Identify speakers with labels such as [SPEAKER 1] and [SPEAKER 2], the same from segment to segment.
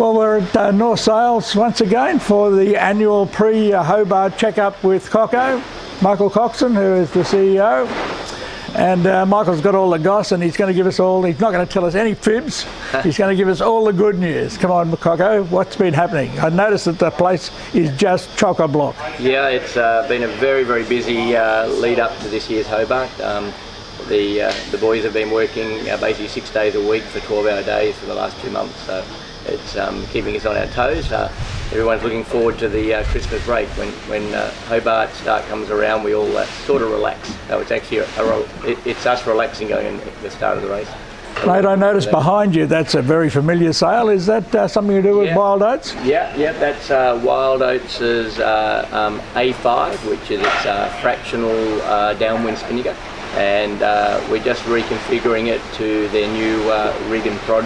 [SPEAKER 1] Well, we're at North Sales once again for the annual pre-Hobart checkup with Cocko, Michael Coxon, who is the CEO. And Michael's got all the goss, and he's going to give us all, he's not going to tell us any fibs, he's going to give us all the good news. Come on, Cocko, what's been happening? I noticed that the place is just chock-a-block.
[SPEAKER 2] Yeah, it's been a very, very busy lead up to this year's Hobart. The boys have been working basically 6 days a week for 12-hour days for the last 2 months, so it's keeping us on our toes. Everyone's looking forward to the Christmas break. When Hobart start comes around, we all sort of relax. So it's actually it's us relaxing going in the start of the race.
[SPEAKER 1] Mate, I noticed behind you that's a very familiar sail. Is that something to do with Wild Oats?
[SPEAKER 2] Yeah, that's Wild Oats' A5, which is its fractional downwind spinnaker. And we're just reconfiguring it to their new rig and prod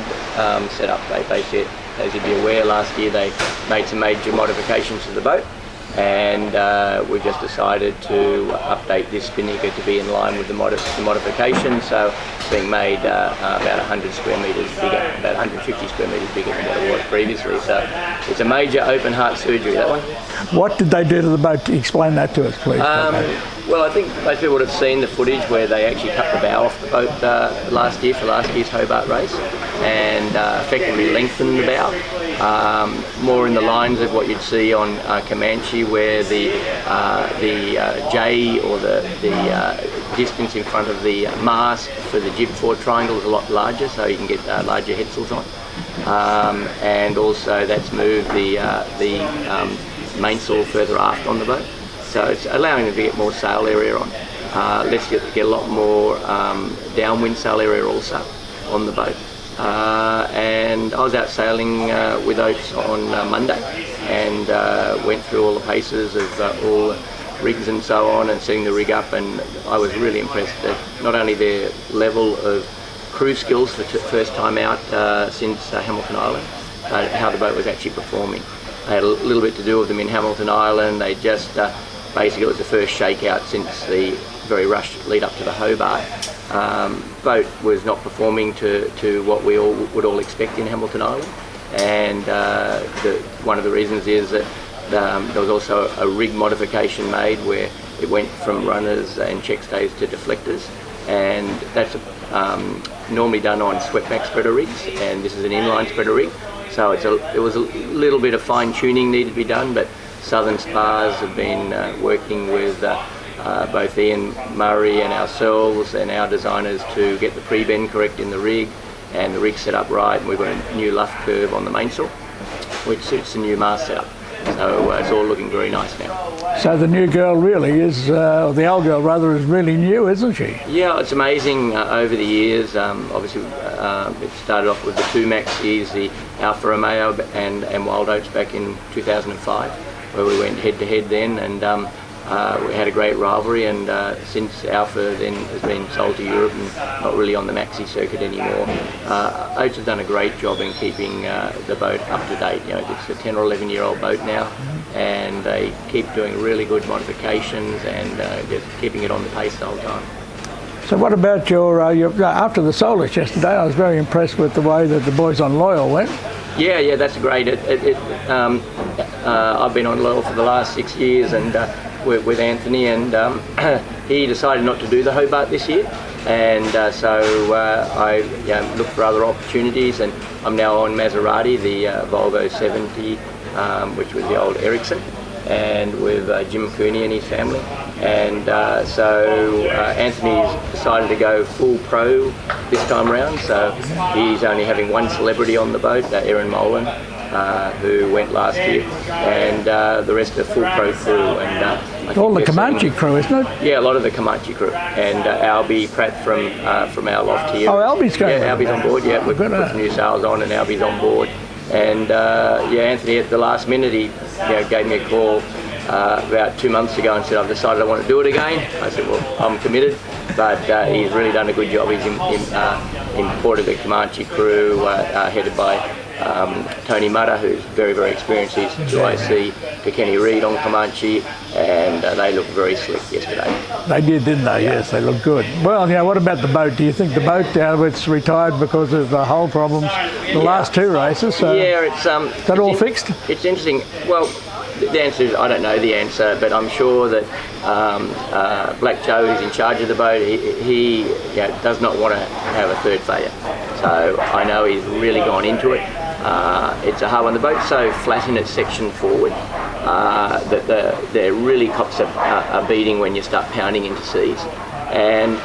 [SPEAKER 2] setup. Basically, as you'd be aware, last year they made some major modifications to the boat, and we just decided to update this spinnaker to be in line with the modifications. So it's being made about 100 square metres bigger, about 150 square metres bigger than what it was previously. So it's a major open heart surgery, that one.
[SPEAKER 1] What did they do to the boat? Explain that to us, please.
[SPEAKER 2] Well, I think most people would have seen the footage where they actually cut the bow off the boat last year for last year's Hobart race, and effectively lengthened the bow, more in the lines of what you'd see on Comanche, where the J, or the distance in front of the mast for the jib fore triangle is a lot larger, so you can get larger headsails on, and also that's moved the mainsail further aft on the boat. So it's allowing them to get more sail area on. Let's get a lot more downwind sail area also on the boat. And I was out sailing with Oats on Monday, and went through all the paces of all the rigs and so on, and setting the rig up, and I was really impressed at not only their level of crew skills for first time out since Hamilton Island, but how the boat was actually performing. I had a little bit to do with them in Hamilton Island. They just basically, it was the first shakeout since the very rushed lead up to the Hobart. Boat was not performing to what we would all expect in Hamilton Island, and one of the reasons is that there was also a rig modification made where it went from runners and check stays to deflectors, and that's normally done on swept-back spreader rigs, and this is an inline spreader rig, so it was a little bit of fine-tuning needed to be done, but Southern Spars have been working with both Ian Murray and ourselves and our designers to get the pre-bend correct in the rig, and the rig set up right, and we've got a new luff curve on the mainsail, which suits the new mast setup. So it's all looking very nice now. So the new girl really is, or the old girl rather, is really new, isn't she? Yeah, it's amazing over the years. Obviously, it started off with the two maxis, the Alfa Romeo and Wild Oats back in 2005. Where we went head to head then, and we had a great rivalry, and since Alpha then has been sold to Europe and not really on the maxi circuit anymore, Oats have done a great job in keeping the boat up to date. You know, it's a 10 or 11 year old boat now, and they keep doing really good modifications and just keeping it on the pace the whole time. So what about your after the Solus yesterday? I was very impressed with the way that the boys on Loyal went. Yeah, that's great. I've been on Loyal for the last 6 years, and with Anthony, and he decided not to do the Hobart this year, and so I looked for other opportunities, and I'm now on Maserati, the Volvo 70, which was the old Ericsson, and with Jim Cooney and his family, and so Anthony's decided to go full pro this time around, so he's only having one celebrity on the boat, Aaron Molan, who went last year, and the rest are full pro crew. And all the Comanche crew, isn't it? Yeah, a lot of the Comanche crew, and Albie Pratt from our loft here. Oh, Albie's going. Yeah, Albie's on board. Yeah, we've put some new sails on, and Albie's on board. And Anthony at the last minute he gave me a call about 2 months ago and said, I've decided I want to do it again. I said, well, I'm committed, but he's really done a good job. He's imported the Comanche crew headed by Tony Mutter, who's very, very experienced, he's to IC, to Kenny Reid on Comanche, and they looked very slick yesterday.
[SPEAKER 1] They did, didn't they? Yes, they look good. Well, what about the boat? Do you think the boat it's retired because of the hull problems the last 2 races?
[SPEAKER 2] It's
[SPEAKER 1] that all fixed?
[SPEAKER 2] It's interesting. Well, the answer is I don't know the answer, but I'm sure that Black Joe, who's in charge of the boat, he does not want to have a third failure. So I know he's really gone into it. It's a hard one. The boat's so flat in its section forward that there really cops a beating when you start pounding into seas. And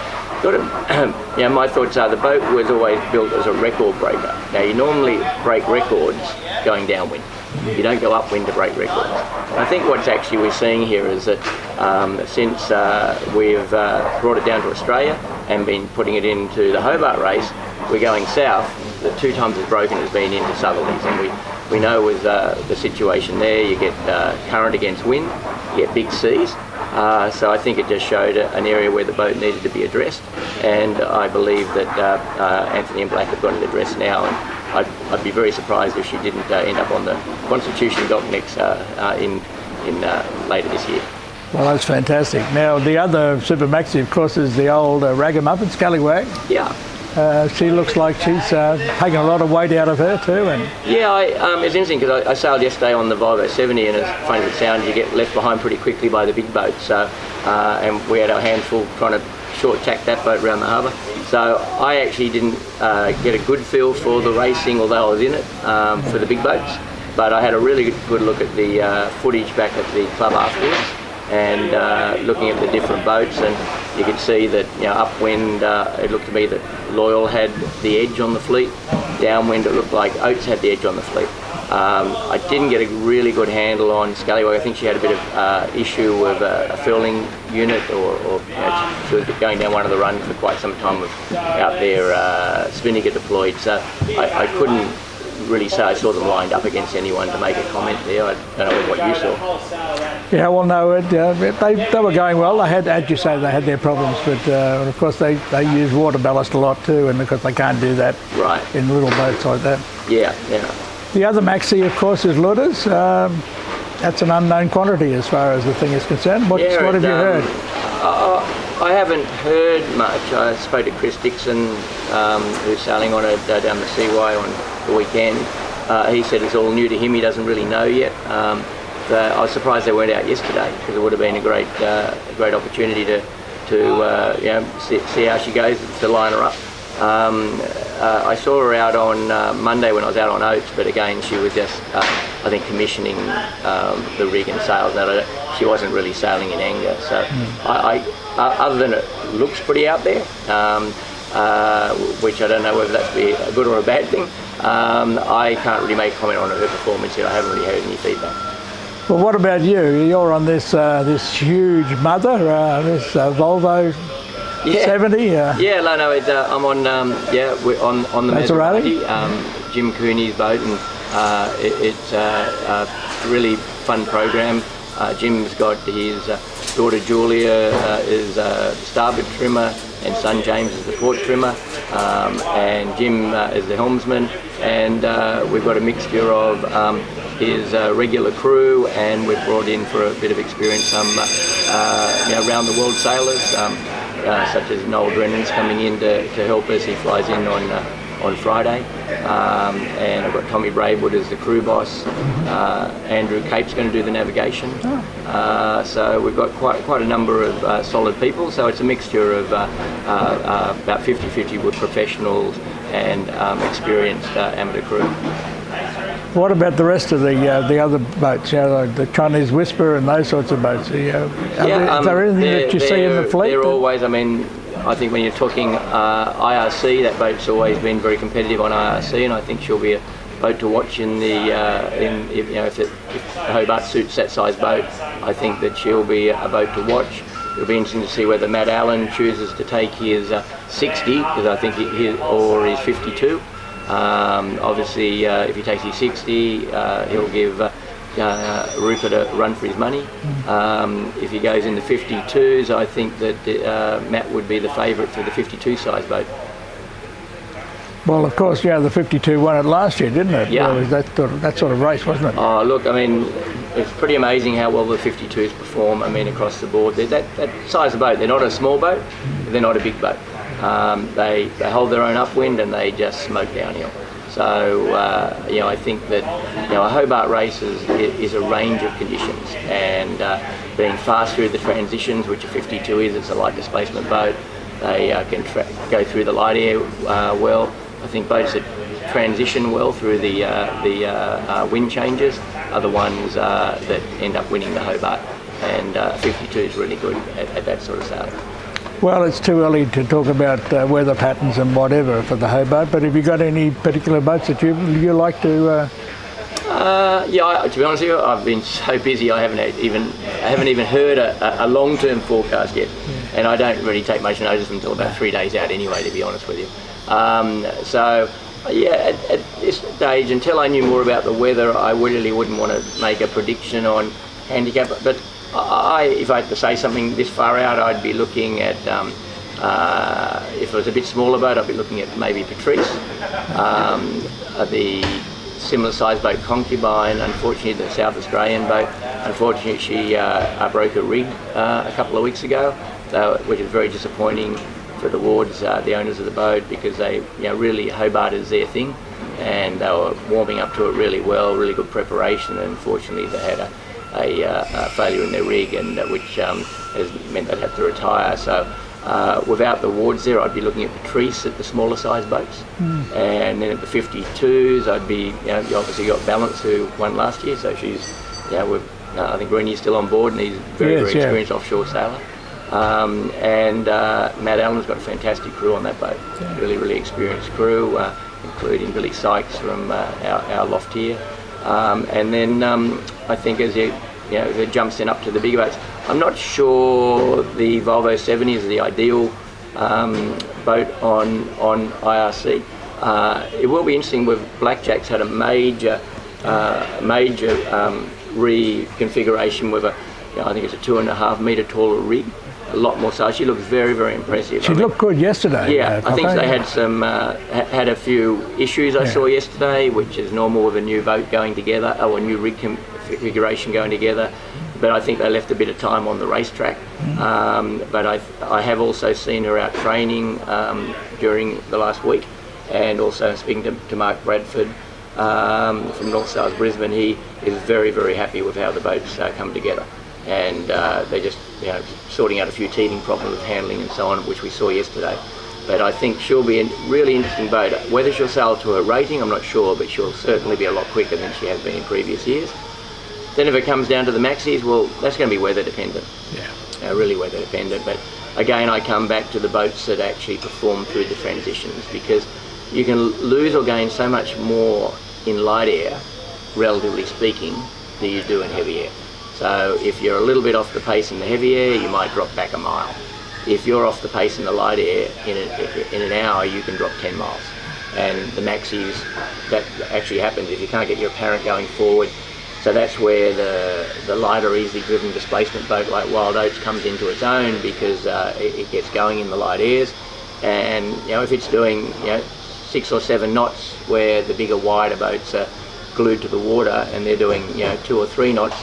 [SPEAKER 2] my thoughts are the boat was always built as a record breaker. Now you normally break records going downwind. You don't go upwind to break records. I think what's actually we're seeing here is that since we've brought it down to Australia and been putting it into the Hobart race, we're going south. The 2 times it's broken has been into southerlies, and we know with the situation there, you get current against wind, you get big seas. So I think it just showed an area where the boat needed to be addressed, and I believe that Anthony and Black have got it addressed now, and I'd be very surprised if she didn't end up on the Constitution dock next in later this year.
[SPEAKER 1] Well, that's fantastic. Now, the other Super Maxi, of course, is the old Ragamuffin, Scallywag.
[SPEAKER 2] Yeah.
[SPEAKER 1] She looks like she's taken a lot of weight out of her too. And
[SPEAKER 2] it's interesting because I sailed yesterday on the Wild Oats XI, and as funny as it sounds, you get left behind pretty quickly by the big boats. So, and we had our hands full trying to short tack that boat around the harbour. So I actually didn't get a good feel for the racing, although I was in it for the big boats. But I had a really good look at the footage back at the club afterwards, and looking at the different boats, and you could see that upwind it looked to me that Loyal had the edge on the fleet. Downwind it looked like Oates had the edge on the fleet. I didn't get a really good handle on Scallywag. I think she had a bit of issue with a furling unit, or she was going down one of the runs for quite some time with out there Spinnaker deployed. So I couldn't really say I saw them lined up against anyone to make a comment there. I don't know what you saw.
[SPEAKER 1] Yeah, well, no, they were going well. They had, as you say, they had their problems, but of course they use water ballast a lot too, and because they can't do that in little boats like that.
[SPEAKER 2] Yeah.
[SPEAKER 1] The other Maxi, of course, is Ludders. That's an unknown quantity as far as the thing is concerned. What have you heard?
[SPEAKER 2] I haven't heard much. I spoke to Chris Dixon, who's sailing on it down the Seaway on the weekend. He said it's all new to him. He doesn't really know yet. I was surprised they weren't out yesterday, because it would have been a great opportunity to see how she goes, to line her up. I saw her out on Monday when I was out on Oates, but again she was just I think commissioning the rig and sails. She wasn't really sailing in anger. So other than it looks pretty out there, which I don't know whether that's be a good or a bad thing. I can't really make a comment on her performance yet. I haven't really heard any feedback.
[SPEAKER 1] Well, what about you? You're on this huge mother, this Volvo 70.
[SPEAKER 2] I'm on we're on the Maserati, Jim Cooney's boat, and it's a really fun program. Jim's got his daughter Julia is starboard trimmer, and son James is the port trimmer, and Jim is the helmsman, and we've got a mixture of his regular crew, and we've brought in for a bit of experience some around the world sailors, such as Noel Drennan's coming in to help us. He flies in on Friday, and I've got Tommy Braidwood as the crew boss. Andrew Cape's going to do the navigation. So we've got quite a number of solid people. So it's a mixture of about 50-50 with professionals and experienced amateur crew.
[SPEAKER 1] What about the rest of the other boats? Like the Chinese Whisper and those sorts of boats. Is there anything that you see in the fleet?
[SPEAKER 2] They're always. I think when you're talking IRC, that boat's always been very competitive on IRC, and I think she'll be a boat to watch in the if Hobart suits that size boat. I think that she'll be a boat to watch. It'll be interesting to see whether Matt Allen chooses to take his 60, because I think or his 52. Obviously, if he takes his 60, he'll give Rupert a run for his money. If he goes in the 52s, I think that Matt would be the favourite for the 52 size boat.
[SPEAKER 1] Well, of course, yeah, the 52 won it last year, didn't it?
[SPEAKER 2] Yeah.
[SPEAKER 1] It was that sort of race, wasn't it?
[SPEAKER 2] Oh, look, I mean, it's pretty amazing how well the 52s perform, I mean, across the board. That size of boat, they're not a small boat, they're not a big boat. They hold their own upwind and they just smoke downhill. So, you know, I think that, you know, a Hobart race is a range of conditions, and being fast through the transitions, which a 52 is, it's a light displacement boat. They can go through the light air well. I think boats that transition well through the wind changes are the ones that end up winning the Hobart, and 52 is really good at that sort of sailing.
[SPEAKER 1] Well, it's too early to talk about weather patterns and whatever for the Hobart, but have you got any particular boats that you like to...
[SPEAKER 2] Yeah, to be honest with you, I've been so busy I haven't even heard a long-term forecast yet, and I don't really take much notice until about 3 days out anyway, to be honest with you. So, yeah, at this stage, until I knew more about the weather, I really wouldn't want to make a prediction on handicap, but if I had to say something this far out, I'd be looking at, if it was a bit smaller boat, I'd be looking at maybe Patrice, the similar size boat Concubine. Unfortunately, the South Australian boat, unfortunately she broke a rig a couple of weeks ago, which is very disappointing for the wards, the owners of the boat, because they, you know, really Hobart is their thing, and they were warming up to it really well, really good preparation, and unfortunately they had a failure in their rig, and which has meant they'd have to retire. So without the wards there, I'd be looking at Patrice at the smaller size boats, and then at the 52s, I'd be, you know, you obviously got Balance, who won last year, so she's, you know, with, I think Greeny's still on board, and he's very experienced offshore sailor. And Matt Allen's got a fantastic crew on that boat, really experienced crew, including Billy Sykes from our loft here. And then I think as it jumps then up to the bigger boats, I'm not sure the Volvo 70 is the ideal boat on IRC. It will be interesting with Blackjack's had a major reconfiguration with I think it's a 2.5 metre taller rig, a lot more size. She looks very impressive.
[SPEAKER 1] She looked good yesterday.
[SPEAKER 2] Yeah, I think they had some had a few issues I saw yesterday, which is normal with a new boat going together, or a new rig configuration going together. But I think they left a bit of time on the racetrack. But I have also seen her out training during the last week, and also speaking to Mark Bradford from North Stars Brisbane. He is very happy with how the boats come together, and they're just sorting out a few teething problems with handling and so on, which we saw yesterday. But I think she'll be a really interesting boat. Whether she'll sail to her rating, I'm not sure, but she'll certainly be a lot quicker than she has been in previous years. Then if it comes down to the maxis, well, that's going to be weather dependent. Really weather dependent. But again, I come back to the boats that actually perform through the transitions, because you can lose or gain so much more in light air, relatively speaking, than you do in heavy air. So if you're a little bit off the pace in the heavy air, you might drop back a mile. If you're off the pace in the light air, in an hour, you can drop 10 miles. And the maxis, that actually happens if you can't get your apparent going forward. So that's where the lighter, easily driven displacement boat like Wild Oats comes into its own, because it gets going in the light airs. And if it's doing 6 or 7 knots, where the bigger, wider boats are glued to the water, and they're doing 2 or 3 knots,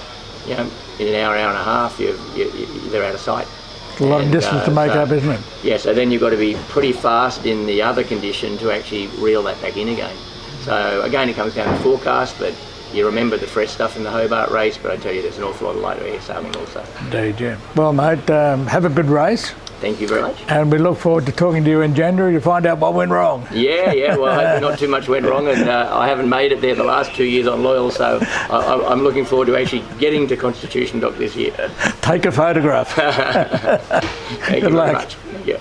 [SPEAKER 2] in an hour and a half, they're out of sight.
[SPEAKER 1] It's a lot of distance to make up, isn't it?
[SPEAKER 2] Yeah, so then you've got to be pretty fast in the other condition to actually reel that back in again. So again, it comes down to forecast, but you remember the fresh stuff in the Hobart race, but I tell you, there's an awful lot of lighter air sailing also.
[SPEAKER 1] Indeed, yeah. Well, mate, have a good race.
[SPEAKER 2] Thank you very much.
[SPEAKER 1] And we look forward to talking to you in January to find out what went wrong.
[SPEAKER 2] Yeah, well, hopefully not too much went wrong, and I haven't made it there the last 2 years on Loyal, so I'm looking forward to actually getting to Constitution Dock this year.
[SPEAKER 1] Take a photograph.
[SPEAKER 2] Thank you very much. Yeah.